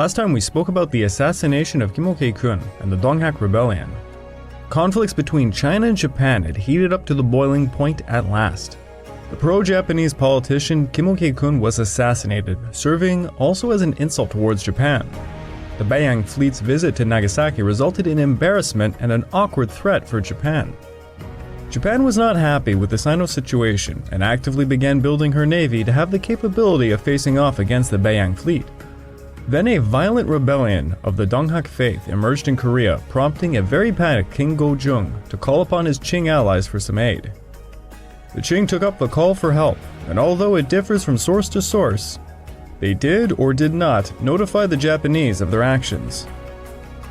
Last time we spoke about the assassination of Kimun and the Donghak Rebellion. Conflicts between China and Japan had heated up to the boiling point at last. The pro-Japanese politician Kimun was assassinated, serving also as an insult towards Japan. The Beiyang fleet's visit to Nagasaki resulted in embarrassment and an awkward threat for Japan. Japan was not happy with the Sino situation and actively began building her navy to have the capability of facing off against the Beiyang fleet. Then a violent rebellion of the Donghak faith emerged in Korea, prompting a very panicked King Go-jung to call upon his Qing allies for some aid. The Qing took up the call for help, and although it differs from source to source, they did or did not notify the Japanese of their actions.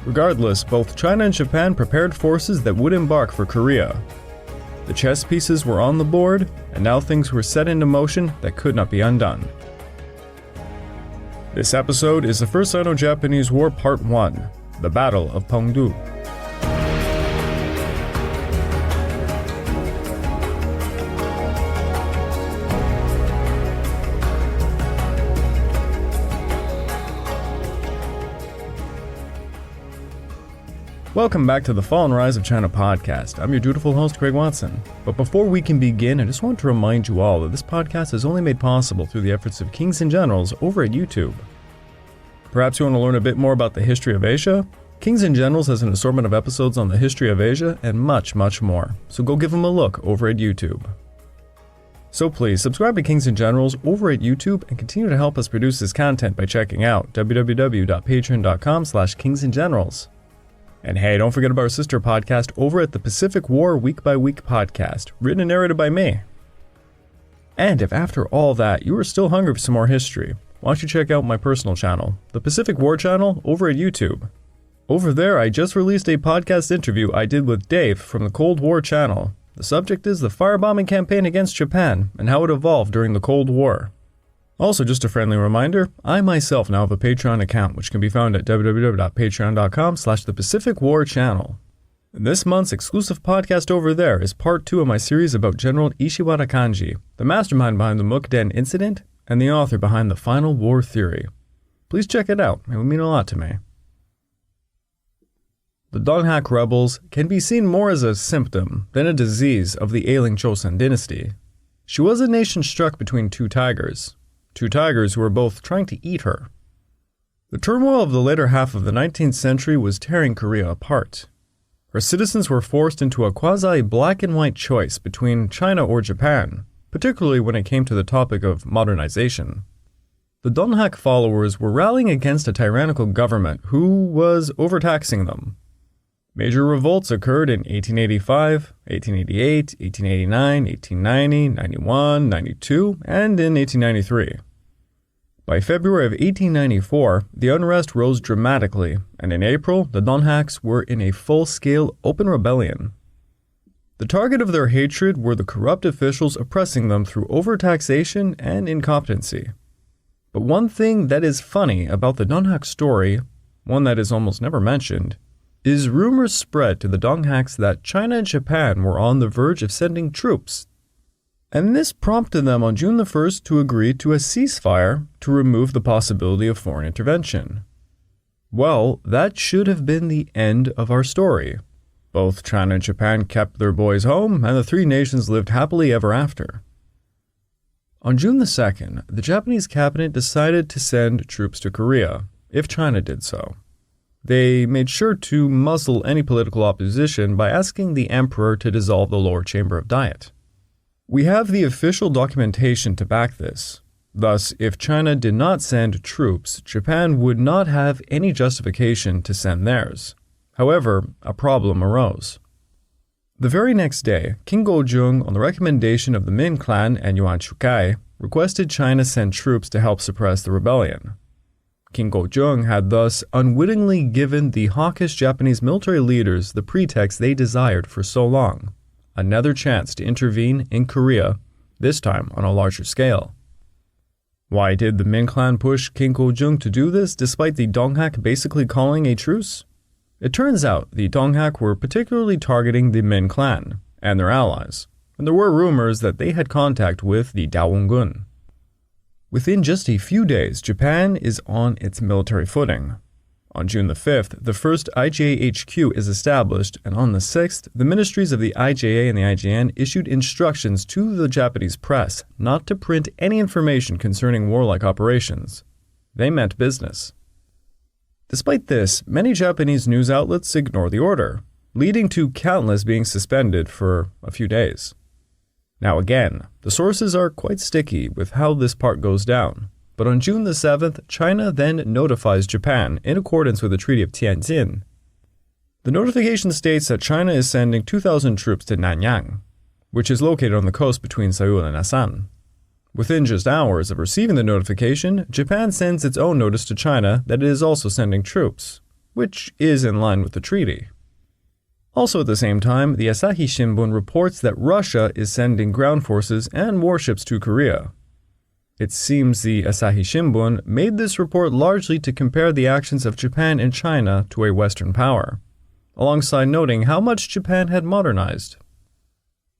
Regardless, both China and Japan prepared forces that would embark for Korea. The chess pieces were on the board, and now things were set into motion that could not be undone. This episode is the First Sino-Japanese War Part 1, the Battle of Pungdo. Welcome back to the Fall and Rise of China podcast. I'm your dutiful host, Craig Watson. But before we can begin, I just want to remind you all that this podcast is only made possible through the efforts of Kings and Generals over at YouTube. Perhaps you want to learn a bit more about the history of Asia? Kings and Generals has an assortment of episodes on the history of Asia and much, much more. So go give them a look over at YouTube. So please subscribe to Kings and Generals over at YouTube and continue to help us produce this content by checking out www.patreon.com/kingsandgenerals. And hey, don't forget about our sister podcast over at the Pacific War Week by Week podcast, written and narrated by me. And if after all that you are still hungry for some more history, why don't you check out my personal channel, the Pacific War channel over at YouTube. Over there, I just released a podcast interview I did with Dave from the Cold War channel. The subject is the firebombing campaign against Japan and how it evolved during the Cold War. Also, just a friendly reminder, I myself now have a Patreon account which can be found at www.patreon.com/thepacificwarchannel. This month's exclusive podcast over there is part 2 of my series about General Ishiwara Kanji, the mastermind behind the Mukden incident and the author behind the final war theory. Please check it out, it would mean a lot to me. The Donghak rebels can be seen more as a symptom than a disease of the ailing Chosun dynasty. She was a nation struck between two tigers who were both trying to eat her. The turmoil of the later half of the 19th century was tearing Korea apart. Her citizens were forced into a quasi-black and white choice between China or Japan, particularly when it came to the topic of modernization. The Donghak followers were rallying against a tyrannical government who was overtaxing them. Major revolts occurred in 1885, 1888, 1889, 1890, 91, 92, and in 1893. By February of 1894, the unrest rose dramatically, and in April, the Donghaks were in a full-scale open rebellion. The target of their hatred were the corrupt officials oppressing them through overtaxation and incompetency. But one thing that is funny about the Donghak story, one that is almost never mentioned, is rumors spread to the Donghaks that China and Japan were on the verge of sending troops. And this prompted them on June the 1st to agree to a ceasefire to remove the possibility of foreign intervention. Well, that should have been the end of our story. Both China and Japan kept their boys home, and the three nations lived happily ever after. On June the 2nd, the Japanese cabinet decided to send troops to Korea, if China did so. They made sure to muzzle any political opposition by asking the emperor to dissolve the lower chamber of Diet. We have the official documentation to back this. Thus, if China did not send troops, Japan would not have any justification to send theirs. However, a problem arose. The very next day, King Go-jung, on the recommendation of the Min clan and Yuan Shukai, requested China send troops to help suppress the rebellion. King Go-jung had thus unwittingly given the hawkish Japanese military leaders the pretext they desired for so long, another chance to intervene in Korea, this time on a larger scale. Why did the Min clan push King Go-jung to do this despite the Donghak basically calling a truce? It turns out the Donghak were particularly targeting the Min clan and their allies, and there were rumors that they had contact with the Daewongun. Within just a few days, Japan is on its military footing. On June the 5th, the first IJA HQ is established, and on the 6th, the ministries of the IJA and the IJN issued instructions to the Japanese press not to print any information concerning warlike operations. They meant business. Despite this, many Japanese news outlets ignore the order, leading to countless being suspended for a few days. Now again, the sources are quite sticky with how this part goes down. But on June the 7th, China then notifies Japan in accordance with the Treaty of Tianjin. The notification states that China is sending 2,000 troops to Nanyang, which is located on the coast between Seoul and Asan. Within just hours of receiving the notification, Japan sends its own notice to China that it is also sending troops, which is in line with the treaty. Also at the same time, the Asahi Shimbun reports that Russia is sending ground forces and warships to Korea. It seems the Asahi Shimbun made this report largely to compare the actions of Japan and China to a Western power, alongside noting how much Japan had modernized.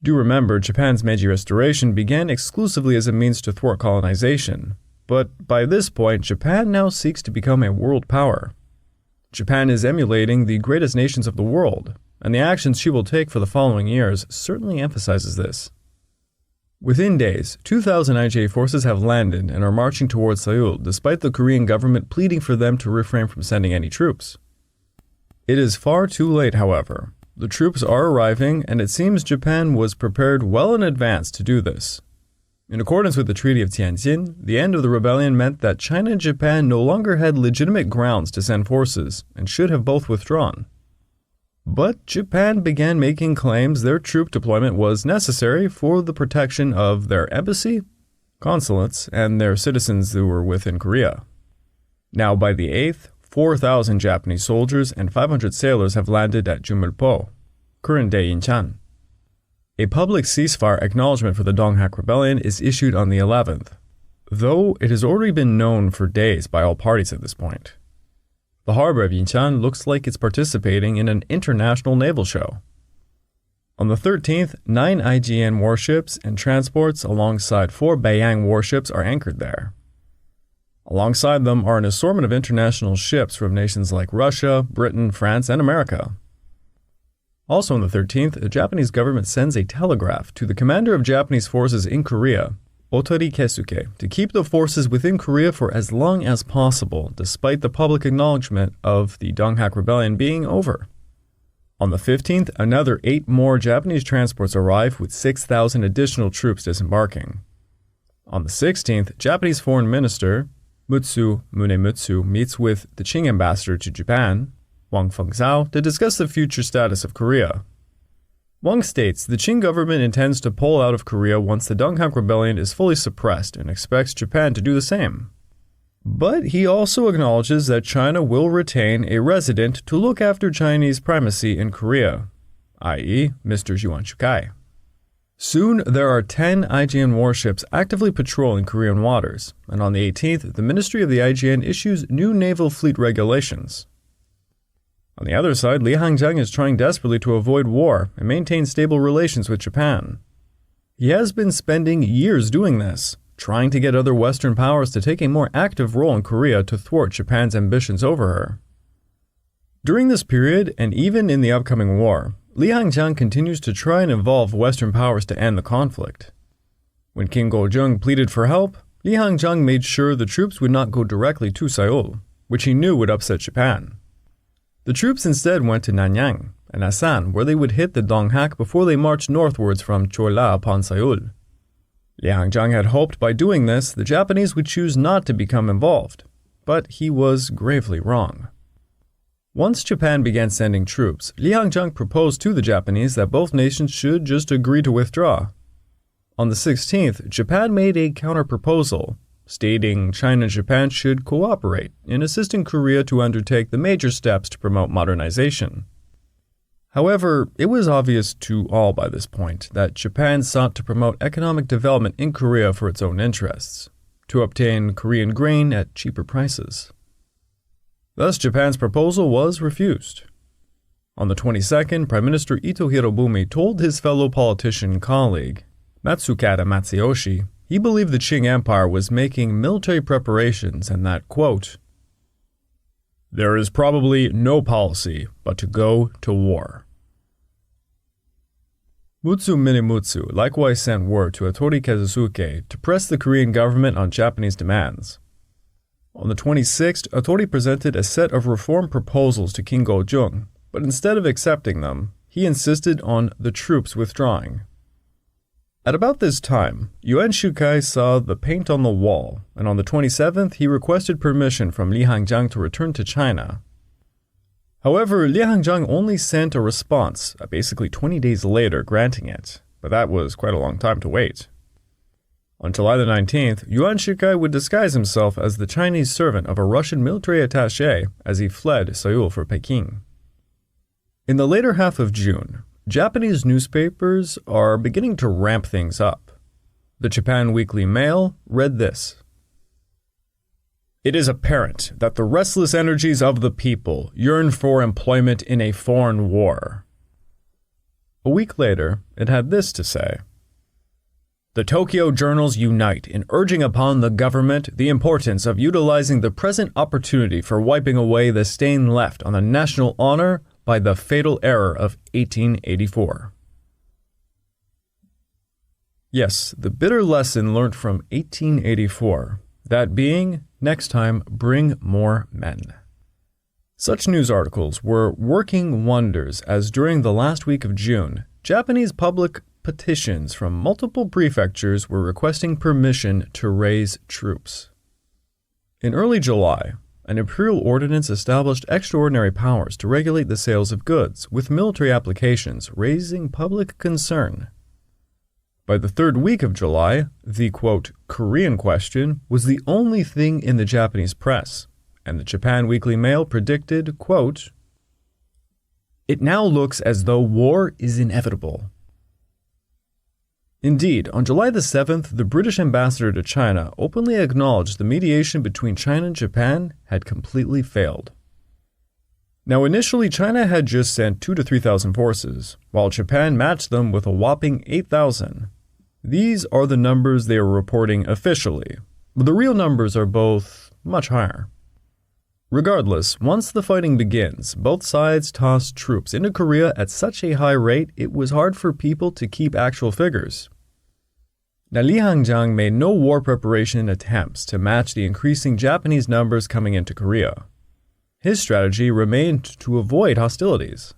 Do remember, Japan's Meiji Restoration began exclusively as a means to thwart colonization, but by this point, Japan now seeks to become a world power. Japan is emulating the greatest nations of the world, and the actions she will take for the following years certainly emphasizes this. Within days, 2,000 IJA forces have landed and are marching towards Seoul despite the Korean government pleading for them to refrain from sending any troops. It is far too late, however. The troops are arriving, and it seems Japan was prepared well in advance to do this. In accordance with the Treaty of Tianjin, the end of the rebellion meant that China and Japan no longer had legitimate grounds to send forces and should have both withdrawn. But Japan began making claims their troop deployment was necessary for the protection of their embassy, consulates, and their citizens who were within Korea. Now by the 8th, 4,000 Japanese soldiers and 500 sailors have landed at Jumulpo, current-day Incheon. A public ceasefire acknowledgement for the Donghak Rebellion is issued on the 11th, though it has already been known for days by all parties at this point. The harbor of Incheon looks like it's participating in an international naval show. On the 13th, 9 IJN warships and transports alongside 4 Beiyang warships are anchored there. Alongside them are an assortment of international ships from nations like Russia, Britain, France, and America. Also on the 13th, the Japanese government sends a telegraph to the commander of Japanese forces in Korea, Otori Keisuke, to keep the forces within Korea for as long as possible, despite the public acknowledgement of the Donghak Rebellion being over. On the 15th, another 8 more Japanese transports arrive with 6,000 additional troops disembarking. On the 16th, Japanese Foreign Minister Mutsu Munemutsu meets with the Qing ambassador to Japan, Wang Fengzhao, to discuss the future status of Korea. Wang states the Qing government intends to pull out of Korea once the Donghak Rebellion is fully suppressed and expects Japan to do the same. But he also acknowledges that China will retain a resident to look after Chinese primacy in Korea, i.e., Mr. Zhuan Shukai. Soon, there are 10 IJN warships actively patrolling Korean waters, and on the 18th, the Ministry of the IJN issues new naval fleet regulations. On the other side, Li Hangzhang is trying desperately to avoid war and maintain stable relations with Japan. He has been spending years doing this, trying to get other Western powers to take a more active role in Korea to thwart Japan's ambitions over her. During this period, and even in the upcoming war, Li Hangzhang continues to try and involve Western powers to end the conflict. When King Gojong pleaded for help, Li Hangzhang made sure the troops would not go directly to Seoul, which he knew would upset Japan. The troops instead went to Nanyang and Asan, where they would hit the Donghak before they marched northwards from Chola upon Seoul. Li Hangzhang had hoped by doing this, the Japanese would choose not to become involved, but he was gravely wrong. Once Japan began sending troops, Li Hangzhang proposed to the Japanese that both nations should just agree to withdraw. On the 16th, Japan made a counter-proposal, stating China and Japan should cooperate in assisting Korea to undertake the major steps to promote modernization. However, it was obvious to all by this point that Japan sought to promote economic development in Korea for its own interests, to obtain Korean grain at cheaper prices. Thus, Japan's proposal was refused. On the 22nd, Prime Minister Ito Hirobumi told his fellow politician colleague, Matsukata Matsuyoshi, He believed the Qing Empire was making military preparations and that, quote, "There is probably no policy but to go to war." Mutsu Minimutsu likewise sent word to Hattori Kazusuke to press the Korean government on Japanese demands. On the 26th, Hattori presented a set of reform proposals to King Go-jung, but instead of accepting them, he insisted on the troops withdrawing. At about this time, Yuan Shikai saw the paint on the wall, and on the 27th he requested permission from Li Hangjiang to return to China. However, Li Hangjiang only sent a response, basically 20 days later, granting it, but that was quite a long time to wait. On July the 19th, Yuan Shikai would disguise himself as the Chinese servant of a Russian military attaché as he fled Seoul for Peking. In the later half of June, Japanese newspapers are beginning to ramp things up. The Japan Weekly Mail read this: "It is apparent that the restless energies of the people yearn for employment in a foreign war." A week later, it had this to say: "The Tokyo journals unite in urging upon the government the importance of utilizing the present opportunity for wiping away the stain left on the national honor by the fatal error of 1884. Yes, the bitter lesson learned from 1884, that being, next time, bring more men. Such news articles were working wonders as during the last week of June, Japanese public petitions from multiple prefectures were requesting permission to raise troops. In early July, an imperial ordinance established extraordinary powers to regulate the sales of goods, with military applications raising public concern. By the third week of July, the, quote, Korean question was the only thing in the Japanese press, and the Japan Weekly Mail predicted, quote, "It now looks as though war is inevitable." Indeed, on July the 7th, the British ambassador to China openly acknowledged the mediation between China and Japan had completely failed. Now, initially, China had just sent 2,000 to 3,000 forces, while Japan matched them with a whopping 8,000. These are the numbers they are reporting officially, but the real numbers are both much higher. Regardless, once the fighting begins, both sides tossed troops into Korea at such a high rate it was hard for people to keep actual figures. Now, Li Hangjiang made no war preparation attempts to match the increasing Japanese numbers coming into Korea. His strategy remained to avoid hostilities.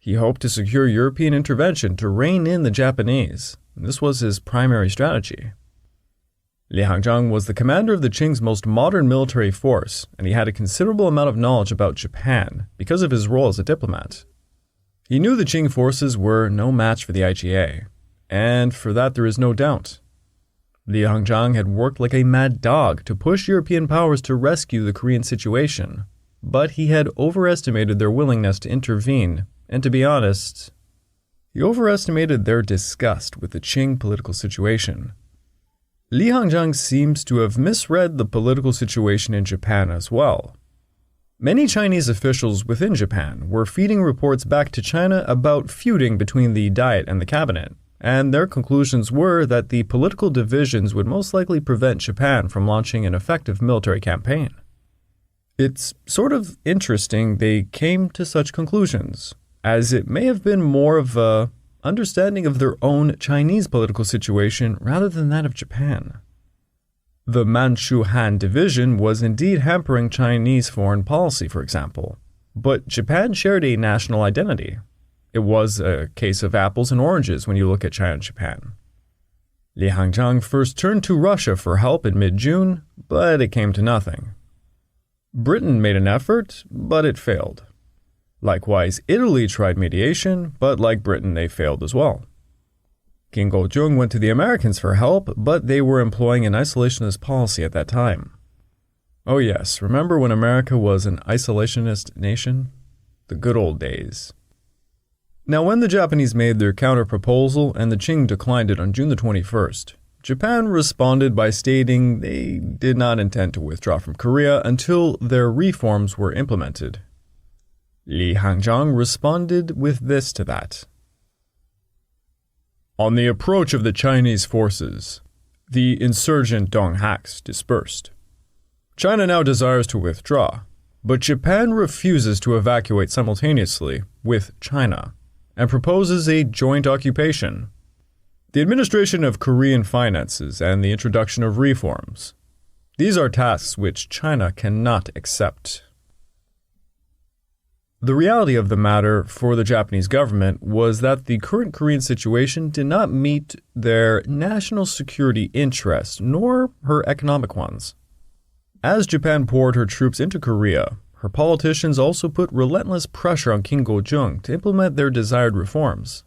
He hoped to secure European intervention to rein in the Japanese, and this was his primary strategy. Li Hangjiang was the commander of the Qing's most modern military force, and he had a considerable amount of knowledge about Japan because of his role as a diplomat. He knew the Qing forces were no match for the IGA, and for that there is no doubt. Li Hangjiang had worked like a mad dog to push European powers to rescue the Korean situation, but he had overestimated their willingness to intervene, and to be honest, he overestimated their disgust with the Qing political situation. Li Hangjiang seems to have misread the political situation in Japan as well. Many Chinese officials within Japan were feeding reports back to China about feuding between the Diet and the cabinet, and their conclusions were that the political divisions would most likely prevent Japan from launching an effective military campaign. It's sort of interesting they came to such conclusions, as it may have been more of a understanding of their own Chinese political situation rather than that of Japan. The Manchu-Han division was indeed hampering Chinese foreign policy, for example, but Japan shared a national identity. It was a case of apples and oranges when you look at China and Japan. Li Hangjiang first turned to Russia for help in mid-June, but it came to nothing. Britain made an effort, but it failed. Likewise, Italy tried mediation, but like Britain, they failed as well. King Go-jung went to the Americans for help, but they were employing an isolationist policy at that time. Oh yes, remember when America was an isolationist nation? The good old days. Now, when the Japanese made their counter-proposal and the Qing declined it on June the 21st, Japan responded by stating they did not intend to withdraw from Korea until their reforms were implemented. Li Hangjiang responded with this to that. On the approach of the Chinese forces, The insurgent Donghaks dispersed. China now desires to withdraw, but Japan refuses to evacuate simultaneously with China and proposes a joint occupation. The administration of Korean finances and the introduction of reforms. These are tasks which China cannot accept. The reality of the matter for the Japanese government was that the current Korean situation did not meet their national security interests nor her economic ones. As Japan poured her troops into Korea, her politicians also put relentless pressure on King Go-jung to implement their desired reforms.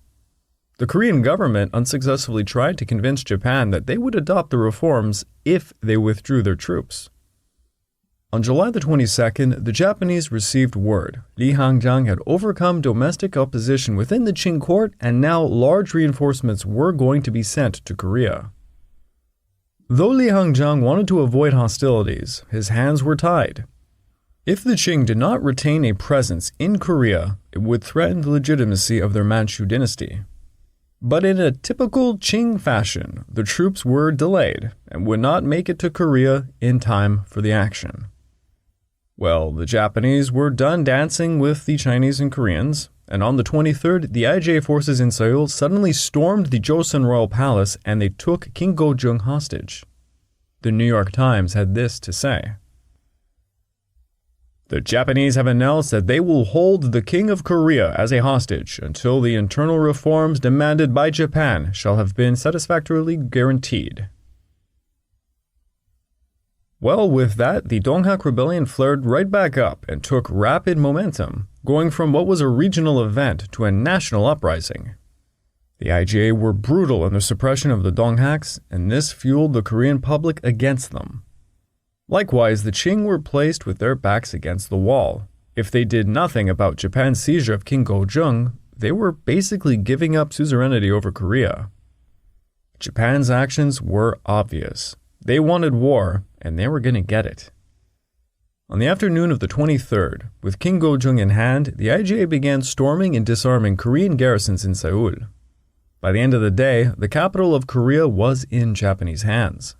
The Korean government unsuccessfully tried to convince Japan that they would adopt the reforms if they withdrew their troops. On July the 22nd, the Japanese received word Li Hangzhang had overcome domestic opposition within the Qing court and now large reinforcements were going to be sent to Korea. Though Li Hangzhang wanted to avoid hostilities, his hands were tied. If the Qing did not retain a presence in Korea, it would threaten the legitimacy of their Manchu dynasty. But in a typical Qing fashion, the troops were delayed and would not make it to Korea in time for the action. Well, the Japanese were done dancing with the Chinese and Koreans, and on the 23rd, the IJA forces in Seoul suddenly stormed the Joseon Royal Palace and they took King Go-jung hostage. The New York Times had this to say. The Japanese have announced that they will hold the King of Korea as a hostage until the internal reforms demanded by Japan shall have been satisfactorily guaranteed. Well, with that, the Donghak Rebellion flared right back up and took rapid momentum, going from what was a regional event to a national uprising. The IJA were brutal in their suppression of the Donghaks, and this fueled the Korean public against them. Likewise, the Qing were placed with their backs against the wall. If they did nothing about Japan's seizure of King Go-jung, they were basically giving up suzerainty over Korea. Japan's actions were obvious. They wanted war, and they were going to get it. On the afternoon of the 23rd, with King Go-jung in hand, the IJA began storming and disarming Korean garrisons in Seoul. By the end of the day, the capital of Korea was in Japanese hands.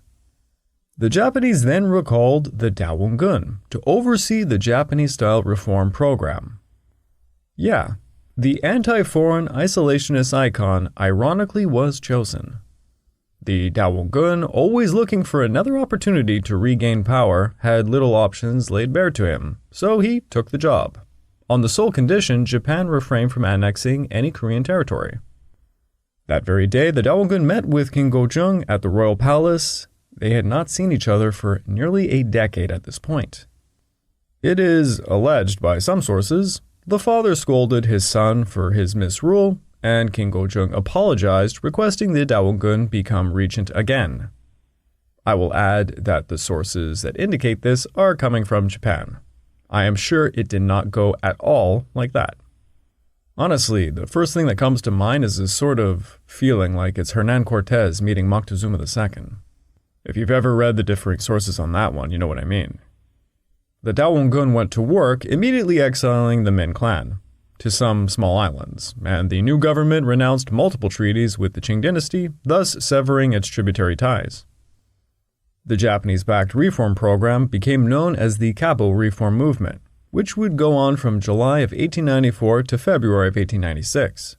The Japanese then recalled the Daewon-gun to oversee the Japanese-style reform program. Yeah, the anti-foreign isolationist icon ironically was chosen. The Daewon-gun, always looking for another opportunity to regain power, had little options laid bare to him, so he took the job, on the sole condition Japan refrained from annexing any Korean territory. That very day, the Daewon-gun met with King Go-jung at the royal palace. They had not seen each other for nearly a decade at this point. It is alleged by some sources, the father scolded his son for his misrule, and King Go-jung apologized, requesting the Daewon-gun become regent again. I will add that the sources that indicate this are coming from Japan. I am sure it did not go at all like that. Honestly, the first thing that comes to mind is this sort of feeling like it's Hernan Cortez meeting Moctezuma II. If you've ever read the differing sources on that one, you know what I mean. The Daewon-gun went to work, immediately exiling the Min clan to some small islands, and the new government renounced multiple treaties with the Qing dynasty, thus severing its tributary ties. The Japanese-backed reform program became known as the Kabo Reform Movement, which would go on from July of 1894 to February of 1896.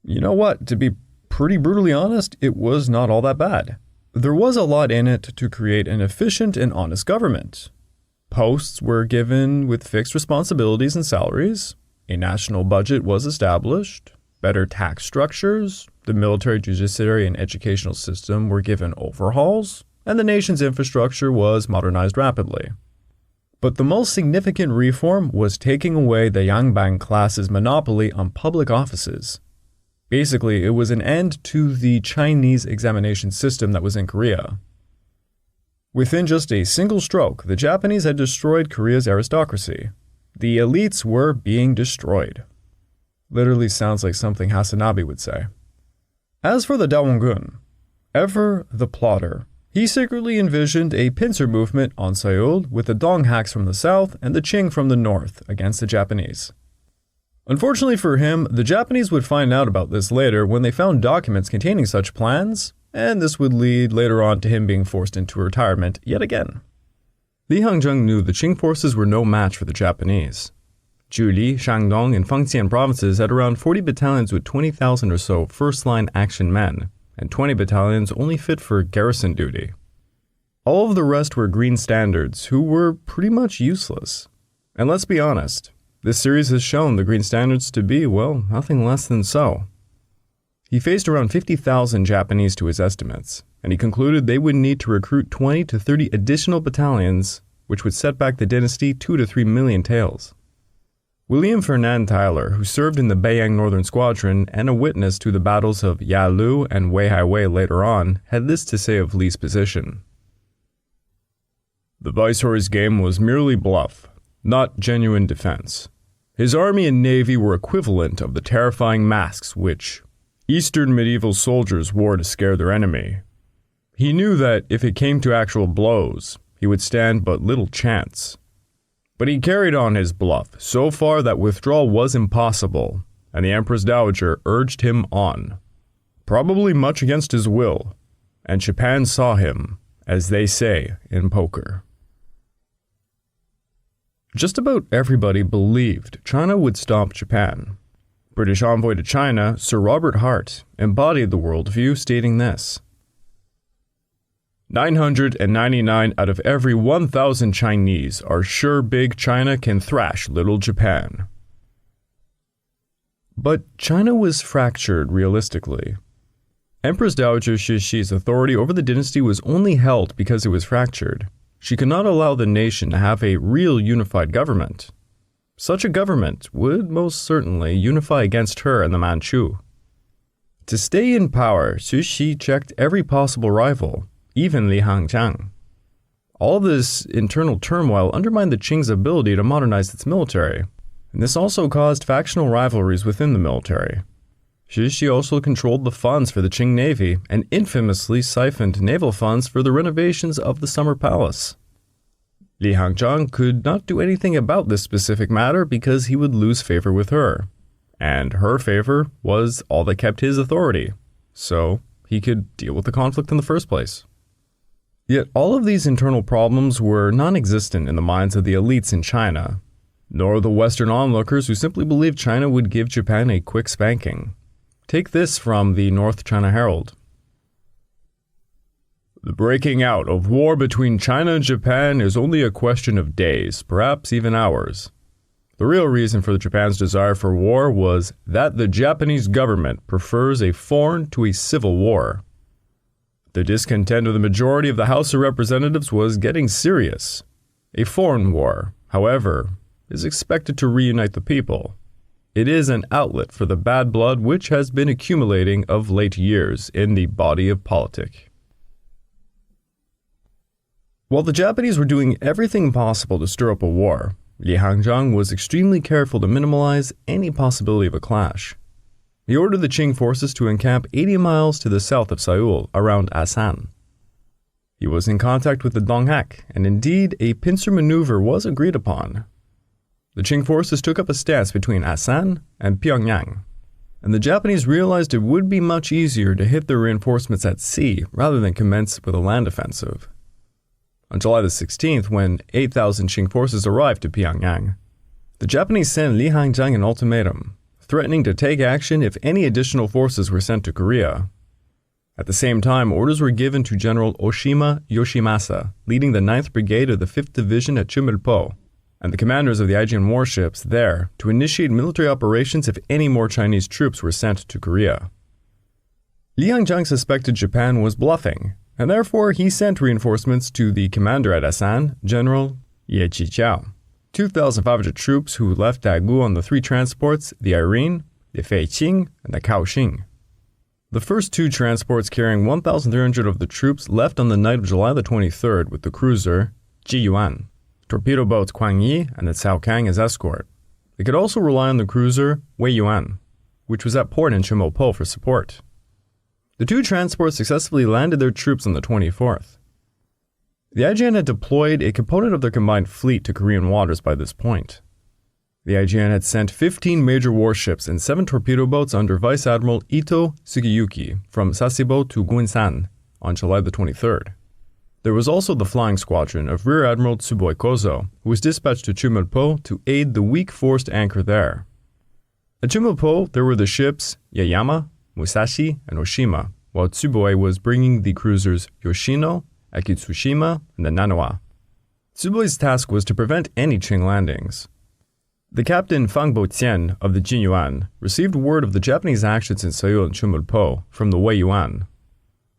You know what? To be pretty brutally honest, it was not all that bad. There was a lot in it to create an efficient and honest government. Posts were given with fixed responsibilities and salaries. A national budget was established, better tax structures, the military, judiciary, and educational system were given overhauls, and the nation's infrastructure was modernized rapidly. But the most significant reform was taking away the Yangbang class's monopoly on public offices. Basically, it was an end to the Chinese examination system that was in Korea. Within just a single stroke, the Japanese had destroyed Korea's aristocracy. The elites were being destroyed. Literally sounds like something Hasanabe would say. As for the Daewon-gun, ever the plotter, he secretly envisioned a pincer movement on Seoul with the Donghaks from the south and the Qing from the north against the Japanese. Unfortunately for him, the Japanese would find out about this later when they found documents containing such plans, and this would lead later on to him being forced into retirement yet again. Li Hangzheng knew the Qing forces were no match for the Japanese. Juli, Shandong, and Fengxian provinces had around 40 battalions with 20,000 or so first-line action men, and 20 battalions only fit for garrison duty. All of the rest were Green Standards, who were pretty much useless. And let's be honest, this series has shown the Green Standards to be, well, nothing less than so. He faced around 50,000 Japanese to his estimates, and he concluded they would need to recruit 20 to 30 additional battalions, which would set back the dynasty 2 to 3 million taels. William Fernand Tyler, who served in the Beiyang Northern Squadron and a witness to the battles of Yalu and Weihaiwei later on, had this to say of Li's position. The Viceroy's game was merely bluff, not genuine defense. His army and navy were equivalent of the terrifying masks which Eastern medieval soldiers wore to scare their enemy. He knew that if it came to actual blows, he would stand but little chance. But he carried on his bluff so far that withdrawal was impossible, and the Empress Dowager urged him on, probably much against his will, and Japan saw him, as they say in poker. Just about everybody believed China would stop Japan. British envoy to China, Sir Robert Hart, embodied the worldview, stating this: 999 out of every 1,000 Chinese are sure big China can thrash little Japan. But China was fractured realistically. Empress Dowager Shixi's authority over the dynasty was only held because it was fractured. She could not allow the nation to have a real unified government. Such a government would most certainly unify against her and the Manchu. To stay in power, Cixi checked every possible rival, even Li Hangzheng. All this internal turmoil undermined the Qing's ability to modernize its military, and this also caused factional rivalries within the military. Cixi also controlled the funds for the Qing Navy and infamously siphoned naval funds for the renovations of the Summer Palace. Li Hangzheng could not do anything about this specific matter because he would lose favor with her, and her favor was all that kept his authority, so he could deal with the conflict in the first place. Yet all of these internal problems were non-existent in the minds of the elites in China, nor the Western onlookers who simply believed China would give Japan a quick spanking. Take this from the North China Herald. The breaking out of war between China and Japan is only a question of days, perhaps even hours. The real reason for Japan's desire for war was that the Japanese government prefers a foreign to a civil war. The discontent of the majority of the House of Representatives was getting serious. A foreign war, however, is expected to reunite the people. It is an outlet for the bad blood which has been accumulating of late years in the body of politic. While the Japanese were doing everything possible to stir up a war, Li Hangzheng was extremely careful to minimize any possibility of a clash. He ordered the Qing forces to encamp 80 miles to the south of Seoul, around Asan. He was in contact with the Donghak, and indeed a pincer maneuver was agreed upon. The Qing forces took up a stance between Asan and Pyongyang, and the Japanese realized it would be much easier to hit their reinforcements at sea rather than commence with a land offensive. On July the 16th, when 8,000 Qing forces arrived to Pyongyang, the Japanese sent Li Hangzheng an ultimatum, threatening to take action if any additional forces were sent to Korea. At the same time, orders were given to General Oshima Yoshimasa, leading the 9th Brigade of the 5th Division at Chumilpo, and the commanders of the Aegean warships there to initiate military operations if any more Chinese troops were sent to Korea. Li Hangzheng suspected Japan was bluffing, and therefore he sent reinforcements to the commander at Asan, General Ye Qijiao. 2,500 troops who left Daegu on the 3 transports, the Irene, the Feiqing, and the Kaohsiung. The first 2 transports carrying 1,300 of the troops left on the night of July the 23rd with the cruiser Jiyuan, torpedo boats Guangyi and the Caokang as escort. They could also rely on the cruiser Weiyuan, which was at port in Chumilpo for support. The 2 transports successfully landed their troops on the 24th. The Aegean had deployed a component of their combined fleet to Korean waters by this point. The IJN had sent 15 major warships and 7 torpedo boats under Vice Admiral Ito Sugiyuki from Sasebo to Gunsan on July the 23rd. There was also the flying squadron of Rear Admiral Tsuboi Kozo, who was dispatched to Chimilpo to aid the weak forced anchor there. At Chimilpo, there were the ships Yayama, Musashi, and Oshima, while Tsuboi was bringing the cruisers Yoshino, Akitsushima, and the Nanawa. Tsuboi's task was to prevent any Qing landings. The captain Fang Bo-tien of the Jinyuan received word of the Japanese actions in Seoul and Chimilpo from the Wei Yuan,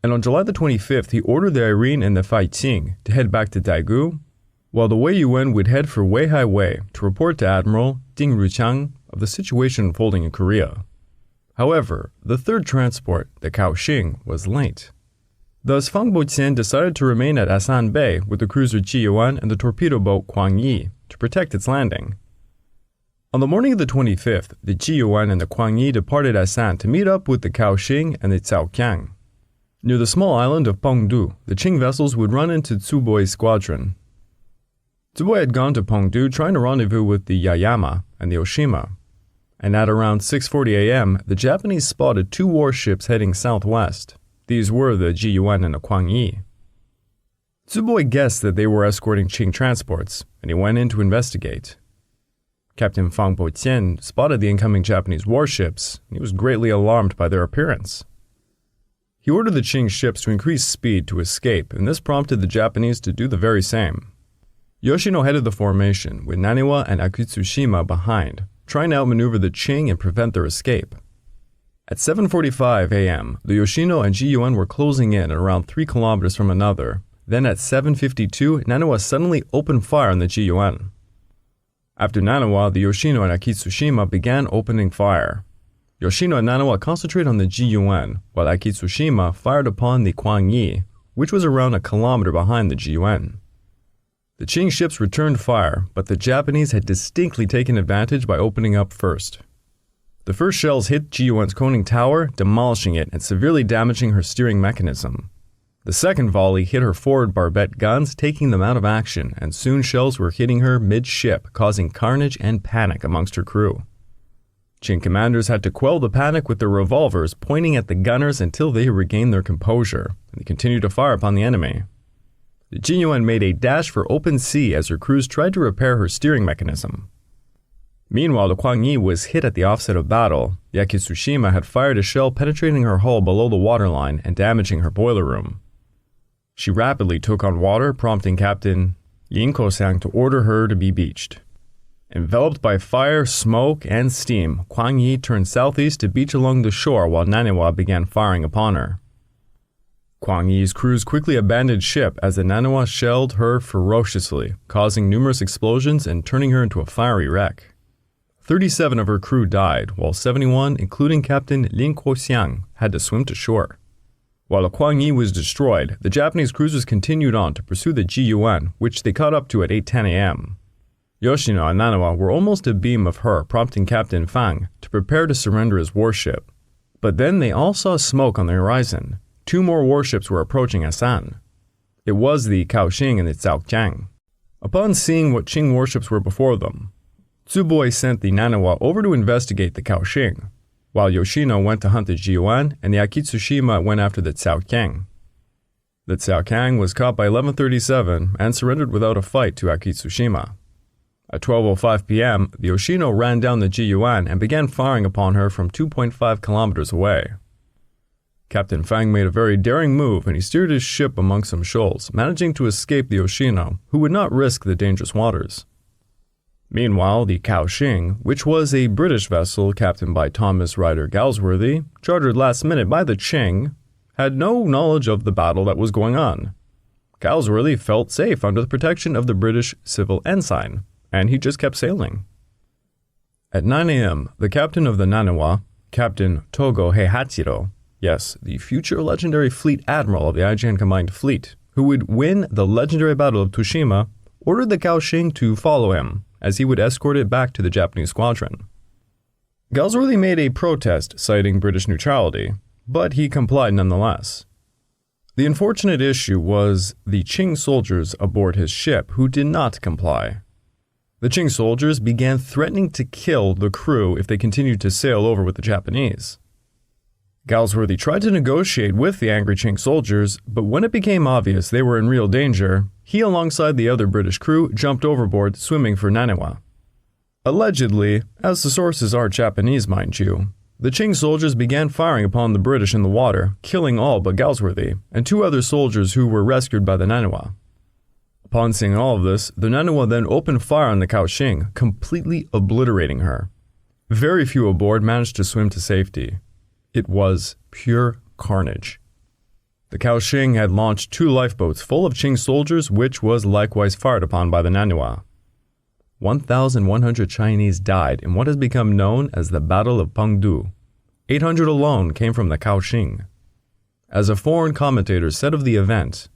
and on July the 25th he ordered the Irene and the Fai Qing to head back to Daegu, while the Wei Yuan would head for Weihai Wei to report to Admiral Ding Ruchang of the situation unfolding in Korea. However, the third transport, the Kaohsiung, was late. Thus, Fang Bo-tien decided to remain at Asan Bay with the cruiser Jiyuan and the torpedo boat Kwangyi to protect its landing. On the morning of the 25th, the Jiyuan and the Kwangyi departed Asan to meet up with the Kaohsiung and the Zhaoqiang. Near the small island of Pungdo, the Qing vessels would run into Tsuboi's squadron. Tsuboi had gone to Pungdo trying to rendezvous with the Yayama and the Oshima, and at around 6:40 a.m., the Japanese spotted 2 warships heading southwest. These were the Jiyuan and the Kwangyi. Tsuboi guessed that they were escorting Qing transports, and he went in to investigate. Captain Fang Bo-tien spotted the incoming Japanese warships, and he was greatly alarmed by their appearance. He ordered the Qing ships to increase speed to escape, and this prompted the Japanese to do the very same. Yoshino headed the formation, with Naniwa and Akitsushima behind, trying to outmaneuver the Qing and prevent their escape. At 7:45 a.m., the Yoshino and Jiyuan were closing in at around 3 kilometers from another. Then at 7:52, Naniwa suddenly opened fire on the Jiyuan. After Nanawa, the Yoshino and Akitsushima began opening fire. Yoshino and Nanawa concentrated on the Jiyuan, while Akitsushima fired upon the Kwangyi, which was around a kilometer behind the Jiyuan. The Qing ships returned fire, but the Japanese had distinctly taken advantage by opening up first. The first shells hit Jiyuan's conning tower, demolishing it and severely damaging her steering mechanism. The second volley hit her forward barbette guns, taking them out of action, and soon shells were hitting her mid-ship, causing carnage and panic amongst her crew. Qing commanders had to quell the panic with their revolvers, pointing at the gunners until they regained their composure, and they continued to fire upon the enemy. The Jiyuan made a dash for open sea as her crews tried to repair her steering mechanism. Meanwhile, the Kwangyi was hit at the offset of battle. The Akitsushima had fired a shell penetrating her hull below the waterline and damaging her boiler room. She rapidly took on water, prompting Captain Yin Kosang to order her to be beached. Enveloped by fire, smoke, and steam, Kwangyi turned southeast to beach along the shore while Naniwa began firing upon her. Kwangyi's crews quickly abandoned ship as the Naniwa shelled her ferociously, causing numerous explosions and turning her into a fiery wreck. 37 of her crew died, while 71, including Captain Lin Kosiang, had to swim to shore. While the Kwangyi was destroyed, the Japanese cruisers continued on to pursue the Jiyuan, which they caught up to at 8:10 a.m. Yoshino and Nanawa were almost abeam of her, prompting Captain Fang to prepare to surrender his warship. But then they all saw smoke on the horizon. 2 more warships were approaching Asan. It was the Kaohsiung and the Zhaoqiang. Upon seeing what Qing warships were before them, Tsuboi sent the Nanawa over to investigate the Kaohsiung, while Yoshino went to hunt the Jiyuan and the Akitsushima went after the Zhaoqiang. The Zhaoqiang was caught by 11:37 and surrendered without a fight to Akitsushima. At 12:05 p.m., the Yoshino ran down the Jiyuan and began firing upon her from 2.5 kilometers away. Captain Fang made a very daring move and he steered his ship among some shoals, managing to escape the Yoshino, who would not risk the dangerous waters. Meanwhile, the Kaohsiung, which was a British vessel captained by Thomas Ryder Galsworthy, chartered last minute by the Qing, had no knowledge of the battle that was going on. Galsworthy felt safe under the protection of the British civil ensign, and he just kept sailing. At 9 a.m., the captain of the Nanawa, Captain Togo Heihachiro, yes, the future legendary fleet admiral of the IJN Combined Fleet, who would win the legendary Battle of Tsushima, ordered the Kaohsiung to follow him, as he would escort it back to the Japanese squadron. Galsworthy made a protest citing British neutrality, but he complied nonetheless. The unfortunate issue was the Qing soldiers aboard his ship who did not comply. The Qing soldiers began threatening to kill the crew if they continued to sail over with the Japanese. Galsworthy tried to negotiate with the angry Qing soldiers, but when it became obvious they were in real danger, he alongside the other British crew jumped overboard swimming for Naniwa. Allegedly, as the sources are Japanese mind you, the Qing soldiers began firing upon the British in the water, killing all but Galsworthy and 2 other soldiers who were rescued by the Naniwa. Upon seeing all of this, the Naniwa then opened fire on the Kaohsiung, completely obliterating her. Very few aboard managed to swim to safety. It was pure carnage. The Kaohsiung had launched 2 lifeboats full of Qing soldiers, which was likewise fired upon by the Naniwa. 1,100 Chinese died in what has become known as the Battle of Pungdo. 800 alone came from the Kaohsiung. As a foreign commentator said of the event,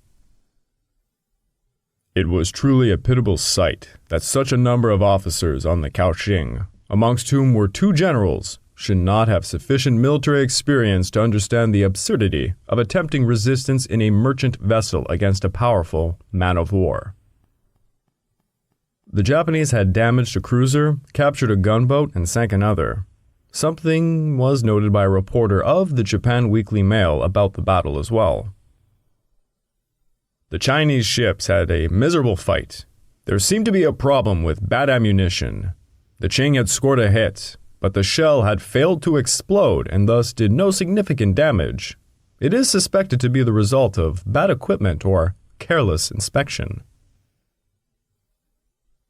"It was truly a pitiable sight that such a number of officers on the Kaohsiung, amongst whom were 2 generals, should not have sufficient military experience to understand the absurdity of attempting resistance in a merchant vessel against a powerful man of war." The Japanese had damaged a cruiser, captured a gunboat, and sank another. Something was noted by a reporter of the Japan Weekly Mail about the battle as well. "The Chinese ships had a miserable fight. There seemed to be a problem with bad ammunition. The Qing had scored a hit, but the shell had failed to explode and thus did no significant damage. It is suspected to be the result of bad equipment or careless inspection."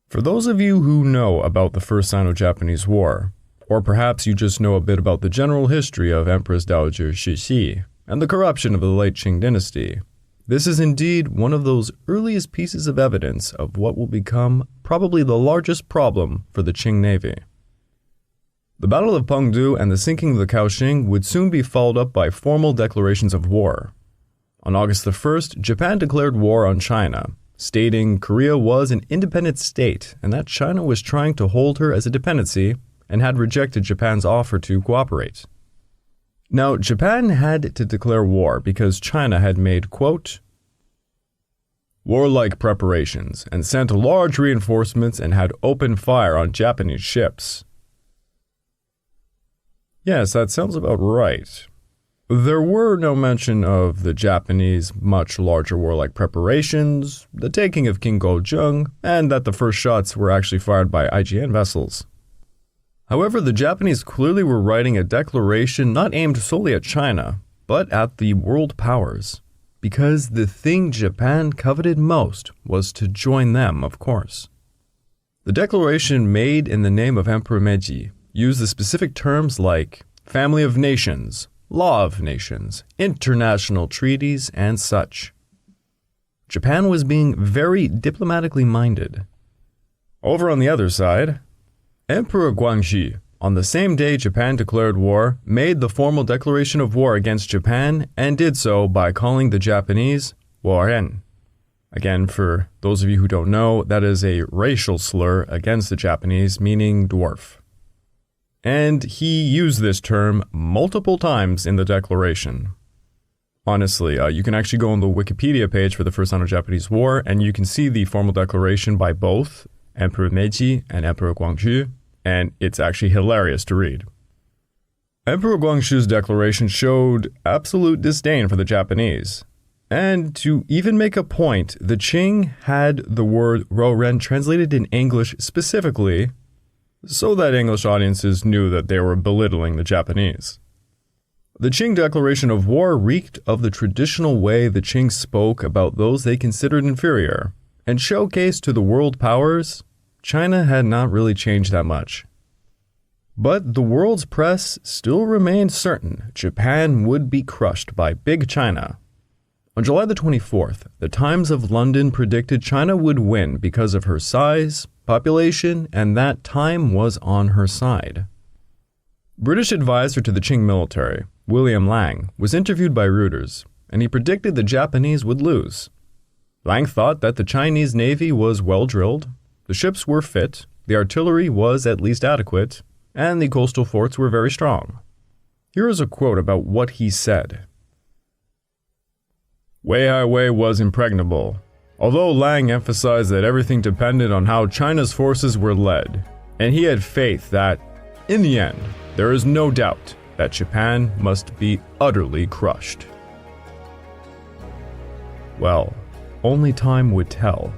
For those of you who know about the First Sino-Japanese War, or perhaps you just know a bit about the general history of Empress Dowager Cixi and the corruption of the late Qing dynasty, this is indeed one of those earliest pieces of evidence of what will become probably the largest problem for the Qing Navy. The Battle of Pungdo and the sinking of the Kaohsiung would soon be followed up by formal declarations of war. On August the 1st, Japan declared war on China, stating Korea was an independent state and that China was trying to hold her as a dependency and had rejected Japan's offer to cooperate. Now, Japan had to declare war because China had made, quote, "warlike preparations and sent large reinforcements and had opened fire on Japanese ships." Yes, that sounds about right. There were no mention of the Japanese' much larger warlike preparations, the taking of King Gojung, and that the first shots were actually fired by IJN vessels. However, the Japanese clearly were writing a declaration not aimed solely at China, but at the world powers, because the thing Japan coveted most was to join them, of course. The declaration made in the name of Emperor Meiji used the specific terms like family of nations, law of nations, international treaties, and such. Japan was being very diplomatically minded. Over on the other side, Emperor Guangxi, on the same day Japan declared war, made the formal declaration of war against Japan and did so by calling the Japanese Waren. Again, for those of you who don't know, that is a racial slur against the Japanese, meaning dwarf. And he used this term multiple times in the declaration. Honestly, you can actually go on the Wikipedia page for the First Sino-Japanese War, and you can see the formal declaration by both Emperor Meiji and Emperor Guangxi, and it's actually hilarious to read. Emperor Guangxi's declaration showed absolute disdain for the Japanese. And to even make a point, the Qing had the word Rouren translated in English specifically, so that English audiences knew that they were belittling the Japanese. The Qing declaration of war reeked of the traditional way the Qing spoke about those they considered inferior, and showcased to the world powers, China had not really changed that much. But the world's press still remained certain Japan would be crushed by Big China. On July the 24th, the Times of London predicted China would win because of her size, population, and that time was on her side. British advisor to the Qing military, William Lang, was interviewed by Reuters, and he predicted the Japanese would lose. Lang thought that the Chinese Navy was well drilled, the ships were fit, the artillery was at least adequate, and the coastal forts were very strong. Here is a quote about what he said. "Weihai was impregnable. Although Lang emphasized that everything depended on how China's forces were led, and he had faith that, in the end, there is no doubt that Japan must be utterly crushed. Well, only time would tell.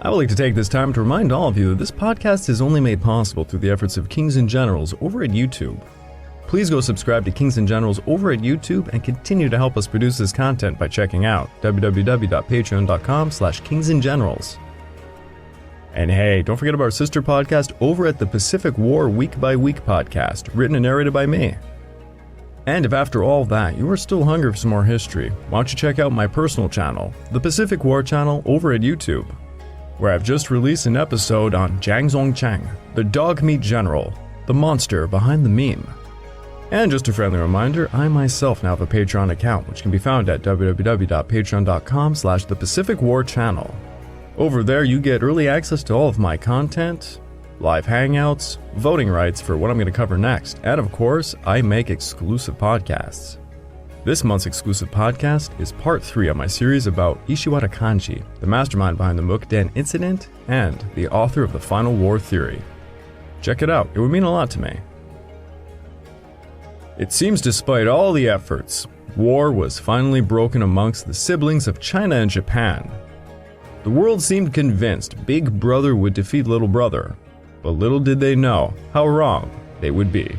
I would like to take this time to remind all of you that this podcast is only made possible through the efforts of Kings and Generals over at YouTube. Please go subscribe to Kings and Generals over at YouTube and continue to help us produce this content by checking out www.patreon.com/kingsandgenerals. And hey, don't forget about our sister podcast over at the Pacific War Week by Week podcast, written and narrated by me. And if after all that you are still hungry for some more history, why don't you check out my personal channel, the Pacific War channel over at YouTube, where I've just released an episode on Jiang Zongchang, the dog meat general, the monster behind the meme. And just a friendly reminder, I myself now have a Patreon account, which can be found at www.patreon.com/thepacificwarchannel. Over there, you get early access to all of my content, live hangouts, voting rights for what I'm going to cover next, and of course, I make exclusive podcasts. This month's exclusive podcast is part 3 of my series about Ishiwara Kanji, the mastermind behind the Mukden incident and the author of the Final War Theory. Check it out, it would mean a lot to me. It seems despite all the efforts, war was finally broken amongst the siblings of China and Japan. The world seemed convinced Big Brother would defeat Little Brother, but little did they know how wrong they would be.